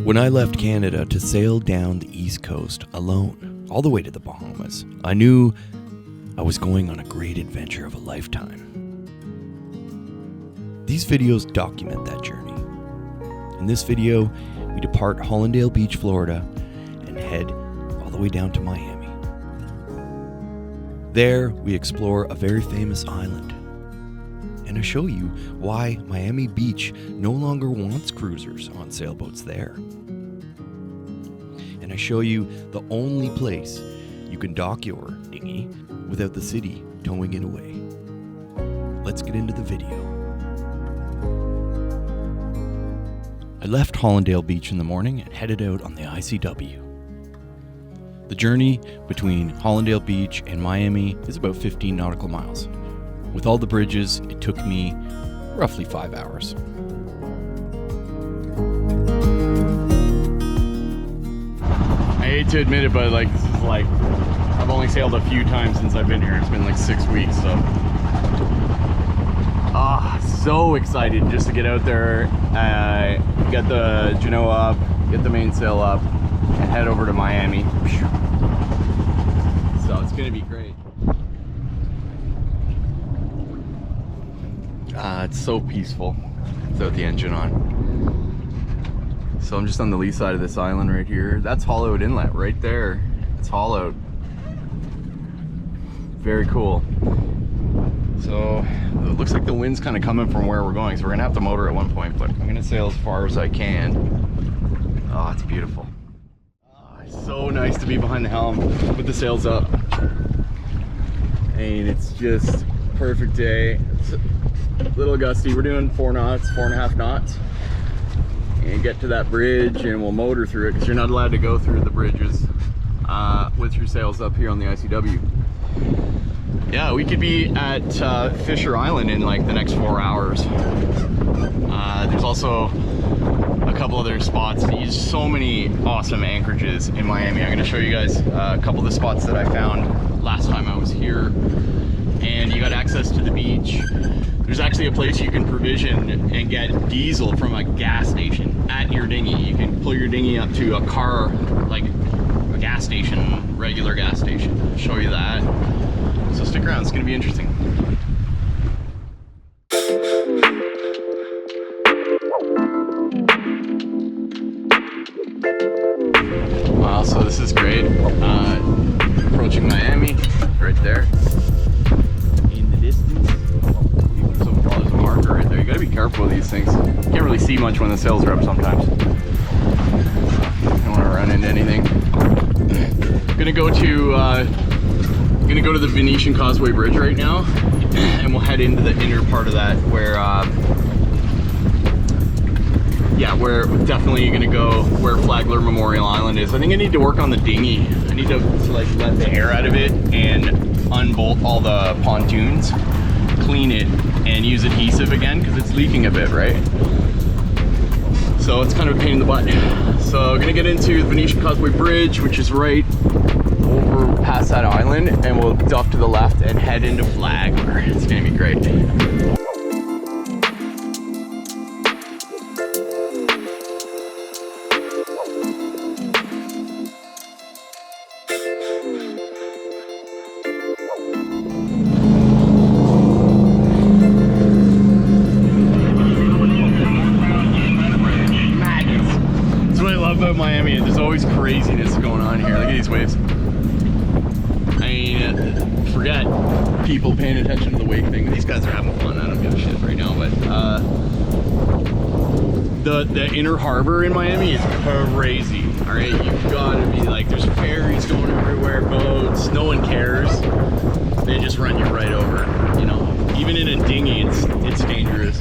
When I left Canada to sail down the East Coast alone, all the way to the Bahamas, I knew I was going on a great adventure of a lifetime. These videos document that journey. In this video, we depart Hallandale Beach, Florida, and head all the way down to Miami. There, we explore a very famous island, and I show you why Miami Beach no longer wants cruisers on sailboats there. And I show you the only place you can dock your dinghy without the city towing it away. Let's get into the video. I left Hallandale Beach in the morning and headed out on the ICW. The journey between Hallandale Beach and Miami is about 15 nautical miles. With all the bridges, it took me roughly 5 hours. I hate to admit it, but this is I've only sailed a few times since I've been here. It's been 6 weeks, so. So excited just to get out there, get the Genoa up, get the mainsail up, and head over to Miami. So it's gonna be great. It's so peaceful without the engine on. So I'm just on the lee side of this island right here. That's Hollowed Inlet right there. It's hollowed. Very cool. So it looks like the wind's kind of coming from where we're going, so we're gonna have to motor at one point, but I'm gonna sail as far as I can. Oh, it's beautiful. Oh, it's so nice to be behind the helm with the sails up. And it's just perfect day. It's a little gusty. We're doing 4 knots, 4.5 knots. And get to that bridge and we'll motor through it, because you're not allowed to go through the bridges with your sails up here on the ICW. Yeah, we could be at Fisher Island in the next 4 hours. There's also a couple other spots. There's so many awesome anchorages in Miami. I'm going to show you guys a couple of the spots that I found last time I was here. And you got access to the beach. There's actually a place you can provision and get diesel from a gas station at your dinghy. You can pull your dinghy up to a car, like a gas station, regular gas station. I'll show you that. So stick around, it's gonna be interesting. Wow, so this is great. Approaching Miami, right there. In the distance. There's a marker right there. You gotta be careful with these things. You can't really see much when the sails are up sometimes. Don't wanna run into anything. Gonna go to the Venetian Causeway Bridge right now, and we'll head into the inner part of that where we're definitely gonna go where Flagler Memorial Island is. I think I need to work on the dinghy. I need to let the air out of it and unbolt all the pontoons, clean it, and use adhesive again because it's leaking a bit, right? So it's kind of a pain in the butt. So I'm gonna get into the Venetian Causeway Bridge, which is right over past that island, and we'll duck to the left and head into Flagler. It's gonna be great. About Miami, there's always craziness going on here. Look at these waves. I mean, forget people paying attention to the wake thing. These guys are having fun. I don't give a shit right now, but the inner harbor in Miami is crazy. All right, you've got to be there's ferries going everywhere, boats. No one cares. They just run you right over. You know, even in a dinghy, it's dangerous.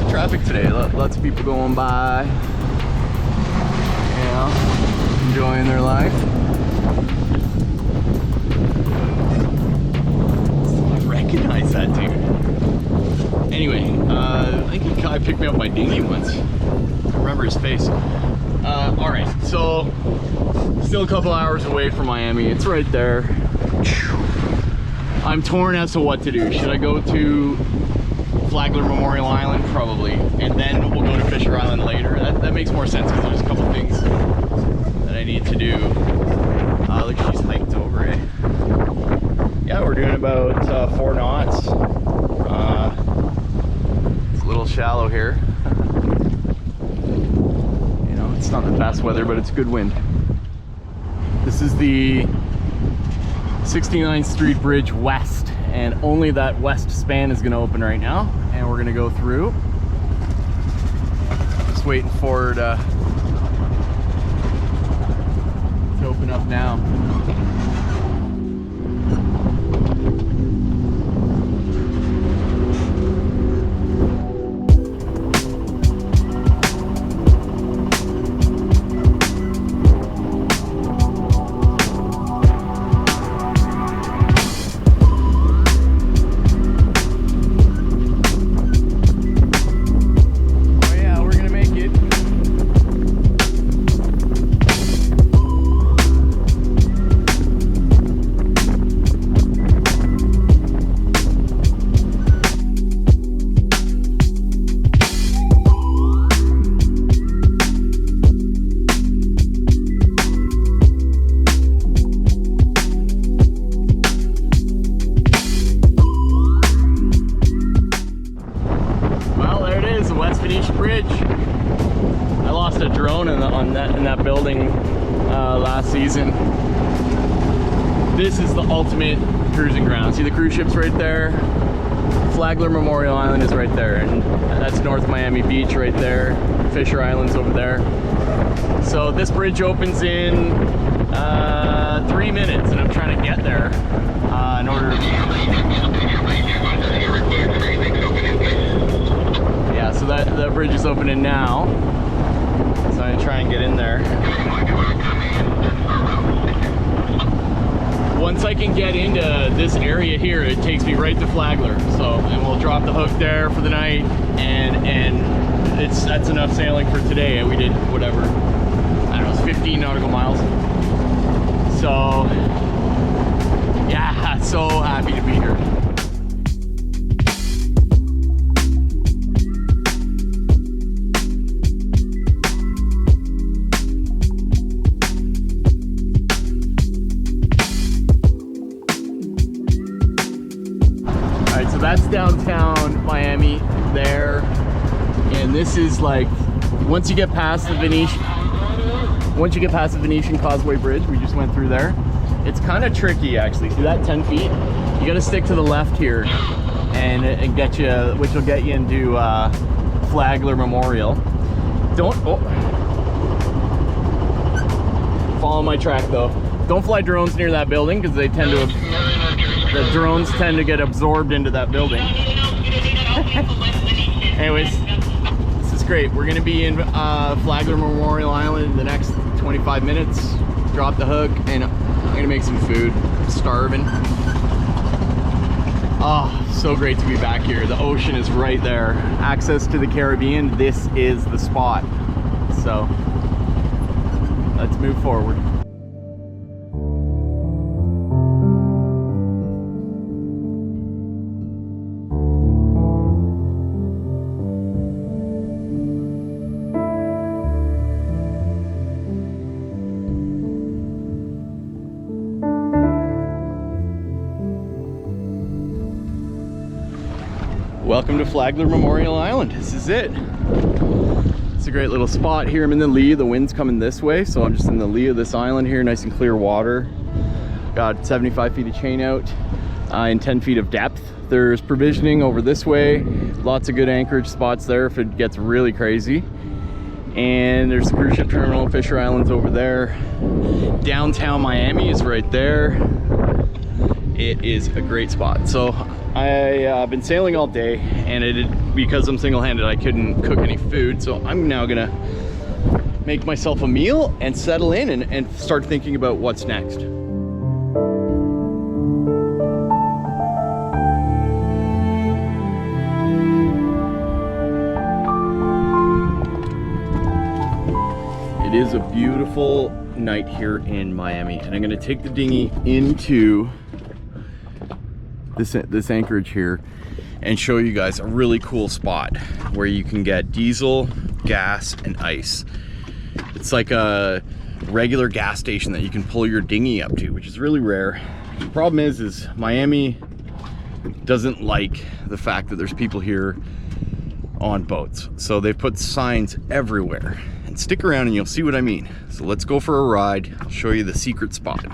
Traffic today, lots of people going by, you know, enjoying their life. I recognize that dude. Anyway, I think a guy picked me up my dinghy once. I remember his face. Alright, so still a couple hours away from Miami. It's right there. I'm torn as to what to do. Should I go to Flagler Memorial Island? Probably. And then we'll go to Fisher Fisher Island later. That makes more sense because there's a couple things that I need to do. Look, she's hiked over it. Yeah, we're doing about 4 knots. It's a little shallow here. You know, it's not the best weather, but it's good wind. This is the 69th Street Bridge West, and only that west span is going to open right now, and we're going to go through. Just waiting for it to open up now. Last season. This is the ultimate cruising ground. See the cruise ships right there? Flagler Memorial Island is right there, and that's North Miami Beach right there. Fisher Island's over there. So this bridge opens in 3 minutes, and I'm trying to get there in order to... Yeah, so that bridge is opening now. So I'm gonna try and get in there. Once I can get into this area here, it takes me right to Flagler. So, and we'll drop the hook there for the night, and that's enough sailing for today. And we did whatever, I don't know, it's 15 nautical miles. So, yeah, so happy to be here. That's downtown Miami there, and this is like once you get past the Venetian Causeway Bridge, we just went through there. It's kind of tricky actually. See that 10 feet? You got to stick to the left here, and get you, which will get you into Flagler Memorial. Don't follow my track though. Don't fly drones near that building because they tend to. The drones tend to get absorbed into that building. Anyways, this is great. We're gonna be in Flagler Memorial Island in the next 25 minutes. Drop the hook, and I'm gonna make some food. I'm starving. Oh, so great to be back here. The ocean is right there. Access to the Caribbean, this is the spot. So, let's move forward. Welcome to Flagler Memorial Island. This is it. It's a great little spot here. I'm in the lee. The wind's coming this way, so I'm just in the lee of this island here. Nice and clear water. Got 75 feet of chain out and 10 feet of depth. There's provisioning over this way. Lots of good anchorage spots there if it gets really crazy. And there's the cruise ship terminal, Fisher Island's over there. Downtown Miami is right there. It is a great spot. So I've been sailing all day, and because I'm single-handed, I couldn't cook any food. So I'm now gonna make myself a meal and settle in and start thinking about what's next. It is a beautiful night here in Miami, and I'm gonna take the dinghy into this anchorage here and show you guys a really cool spot where you can get diesel gas, and ice. It's like a regular gas station that you can pull your dinghy up to, which is really rare. The problem is Miami doesn't like the fact that there's people here on boats. So they've put signs everywhere. And stick around and you'll see what I mean. So let's go for a ride. I'll show you the secret spot.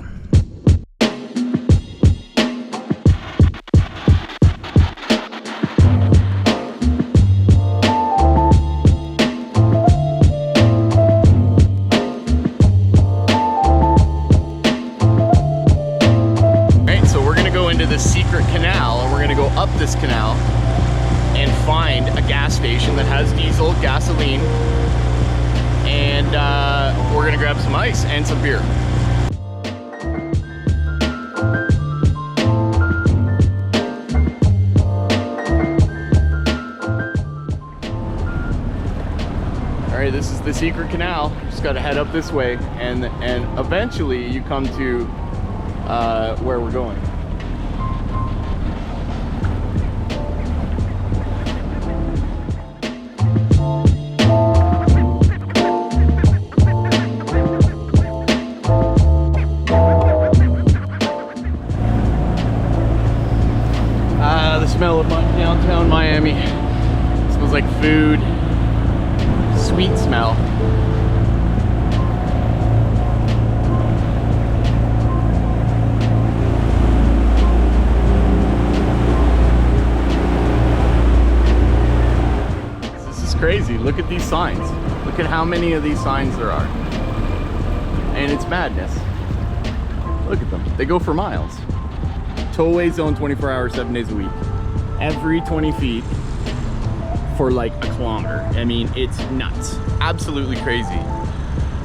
Secret canal, and we're going to go up this canal and find a gas station that has diesel, gasoline, and we're going to grab some ice and some beer. Alright, this is the secret canal. Just got to head up this way, and eventually you come to where we're going. Smell of downtown Miami. It smells like food. Sweet smell. This is crazy. Look at these signs. Look at how many of these signs there are. And it's madness. Look at them. They go for miles. Tow-away zone 24 hours, 7 days a week. Every 20 feet for like a kilometer. I mean, it's nuts. Absolutely crazy.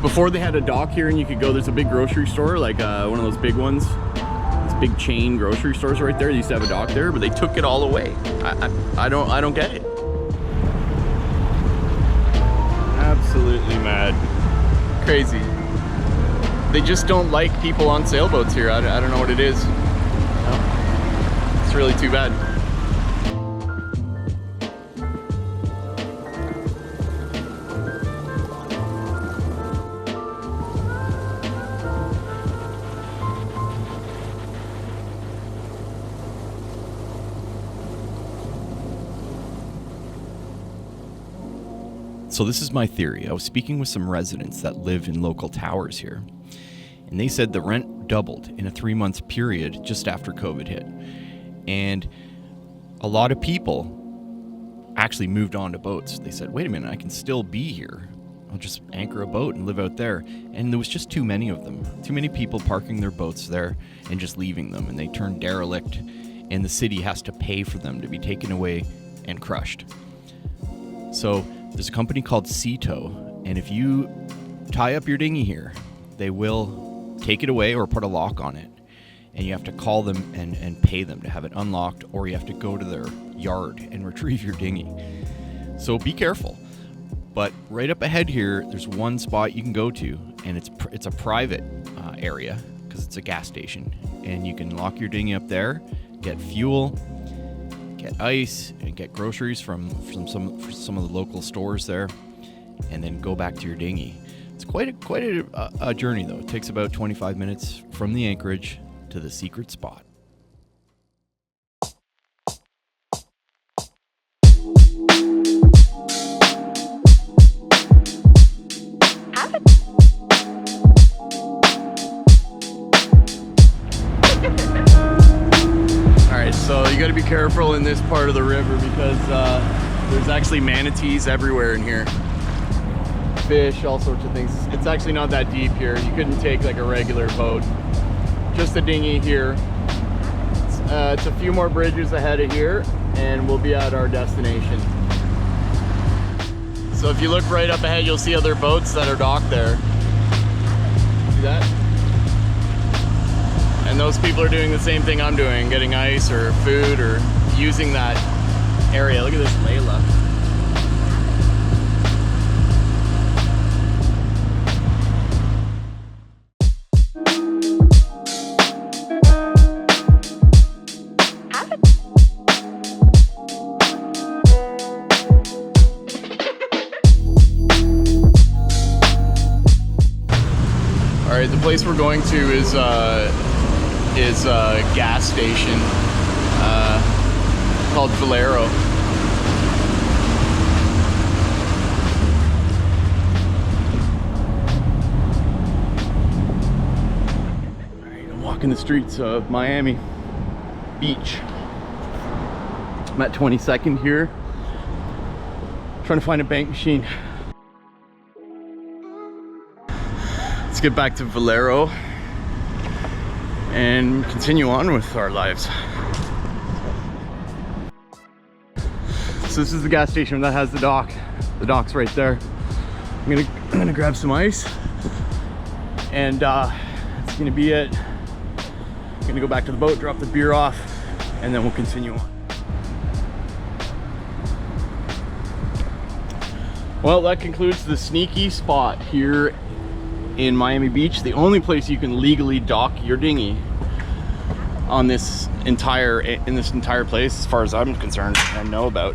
Before they had a dock here and you could go, there's a big grocery store, like one of those big ones. This big chain grocery stores right there. They used to have a dock there, but they took it all away. I don't get it. Absolutely mad. Crazy. They just don't like people on sailboats here. I don't know what it is. No. It's really too bad. So this is my theory. I was speaking with some residents that live in local towers here, and they said the rent doubled in a 3-month period just after COVID hit. And a lot of people actually moved on to boats. They said, wait a minute, I can still be here. I'll just anchor a boat and live out there. And there was just too many of them. Too many people parking their boats there and just leaving them. And they turn derelict, and the city has to pay for them to be taken away and crushed. So there's a company called Sea Tow, and if you tie up your dinghy here, they will take it away or put a lock on it. And you have to call them and pay them to have it unlocked, or you have to go to their yard and retrieve your dinghy. So be careful. But right up ahead here, there's one spot you can go to, and it's a private area because it's a gas station. And you can lock your dinghy up there, get fuel, get ice, and get groceries from some of the local stores there, and then go back to your dinghy. It's quite a journey though. It takes about 25 minutes from the anchorage to the secret spot. So you got to be careful in this part of the river because there's actually manatees everywhere in here. Fish, all sorts of things. It's actually not that deep here. You couldn't take like a regular boat. Just a dinghy here. It's a few more bridges ahead of here and we'll be at our destination. So if you look right up ahead, you'll see other boats that are docked there. See that? And those people are doing the same thing I'm doing, getting ice or food or using that area. Look at this Layla. place we're going to is a gas station called Valero. Alright, I'm walking the streets of Miami Beach. I'm at 22nd here, trying to find a bank machine. Let's get back to Valero and continue on with our lives. So this is the gas station that has the dock. The dock's right there. I'm gonna grab some ice, and it's gonna be it. I'm gonna go back to the boat, drop the beer off, and then we'll continue on. Well, that concludes the sneaky spot here in Miami Beach. The only place you can legally dock your dinghy in this entire place, as far as I'm concerned and know about.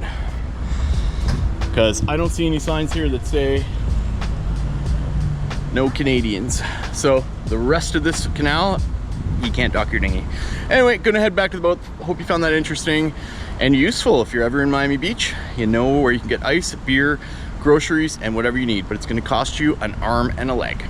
Because I don't see any signs here that say no Canadians. So the rest of this canal, you can't dock your dinghy. Anyway, gonna head back to the boat. Hope you found that interesting and useful. If you're ever in Miami Beach, you know where you can get ice, beer, groceries, and whatever you need, but it's gonna cost you an arm and a leg.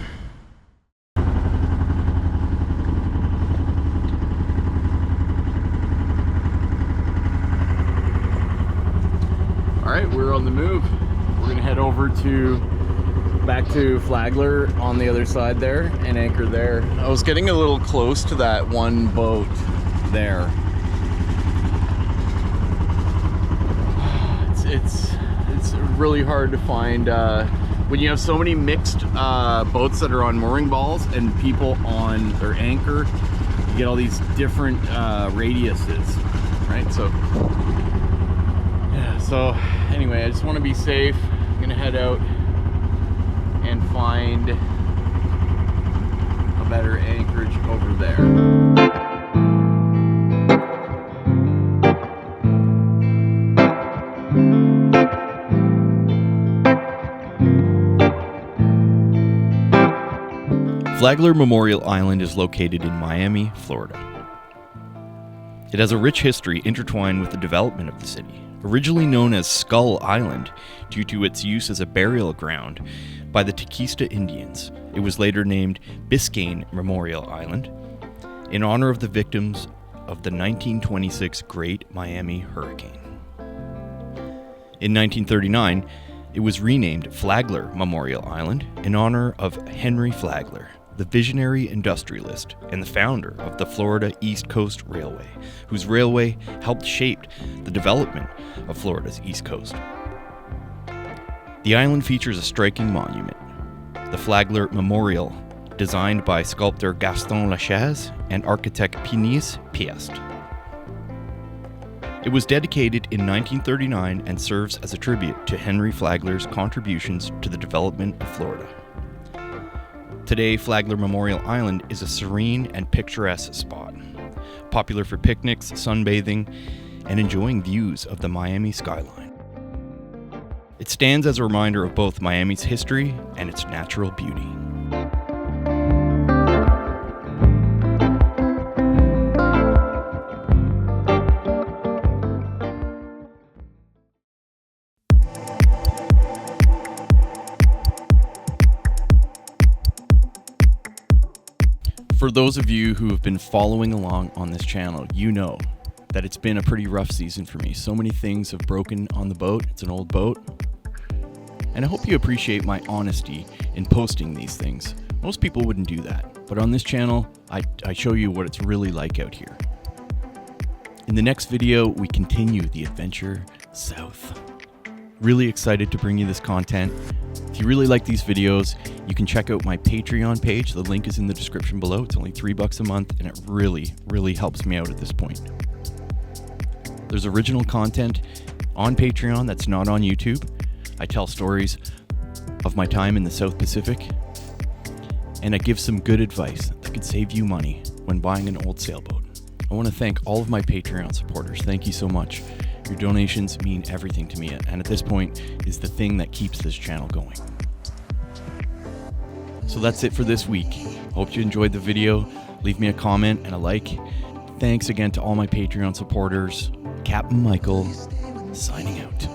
All right, we're on the move. We're gonna head over back to Flagler on the other side there and anchor there. I was getting a little close to that one boat there. It's really hard to find when you have so many mixed boats that are on mooring balls and people on their anchor. You get all these different radiuses, right? So yeah, so anyway, I just want to be safe. I'm gonna head out and find a better anchorage over there. Flagler Memorial Island is located in Miami, Florida. It has a rich history intertwined with the development of the city. Originally known as Skull Island due to its use as a burial ground by the Tequista Indians, it was later named Biscayne Memorial Island in honor of the victims of the 1926 Great Miami Hurricane. In 1939, it was renamed Flagler Memorial Island in honor of Henry Flagler, the visionary industrialist and the founder of the Florida East Coast Railway, whose railway helped shape the development of Florida's East Coast. The island features a striking monument, the Flagler Memorial, designed by sculptor Gaston Lachaise and architect Pinise Piast. It was dedicated in 1939 and serves as a tribute to Henry Flagler's contributions to the development of Florida. Today, Flagler Memorial Island is a serene and picturesque spot, popular for picnics, sunbathing, and enjoying views of the Miami skyline. It stands as a reminder of both Miami's history and its natural beauty. For those of you who have been following along on this channel, you know that it's been a pretty rough season for me. So many things have broken on the boat. It's an old boat. And I hope you appreciate my honesty in posting these things. Most people wouldn't do that. But on this channel, I show you what it's really like out here. In the next video, we continue the adventure south. Really excited to bring you this content. If you really like these videos, you can check out my Patreon page. The link is in the description below. It's only $3 a month, and it really, really helps me out at this point. There's original content on Patreon that's not on YouTube. I tell stories of my time in the South Pacific, and I give some good advice that could save you money when buying an old sailboat. I want to thank all of my Patreon supporters. Thank you so much. Your donations mean everything to me, and at this point is the thing that keeps this channel going. So that's it for this week. Hope you enjoyed the video. Leave me a comment and a like. Thanks again to all my Patreon supporters. Captain Michael, signing out.